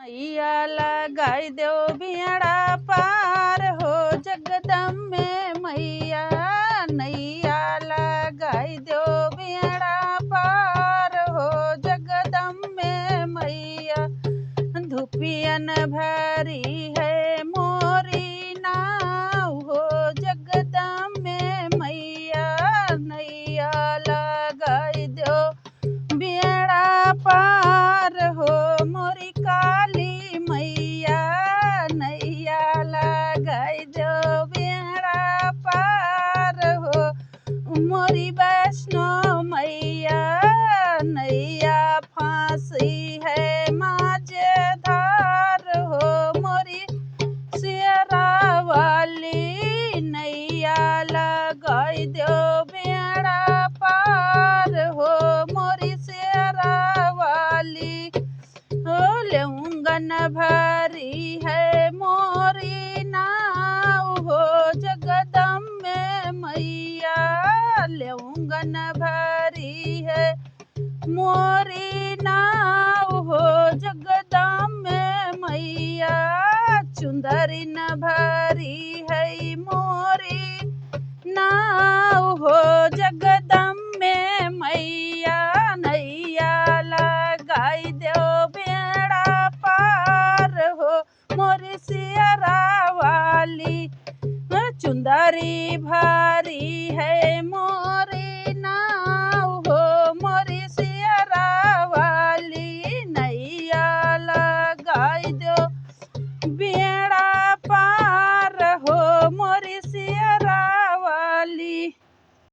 नैया लगाई दो बेड़ा पार हो जगदम्बे मैया। नैया लगाई दो बेड़ा पार हो जगदम्बे मैया। धुपियन भरी है मोरी नाव हो जगदम्बे मैया। नैया लगाई दो बेड़ा पार हो मोरी काली मैया। नैया लगाई दो बेड़ा पार हो मोरी वैष्णो मैया। नैया फांसी है माझधार हो मोरी शेरा वाली। नैया लगाई दो बेड़ा पार हो मोरी शेरा वाली। हो लेउंगन भरी है मोरी नाव हो जगदम्बे मैया। लेउंगन भरी है मोरी नाव हो जगदम्बे मैया। चुंदरी न भरी है मोरी नाव हो जगदम्बे मैया। नैया लगाई दो बेड़ा पार हो मोरी शेरा वाली। चुंदरी भरी है मोरी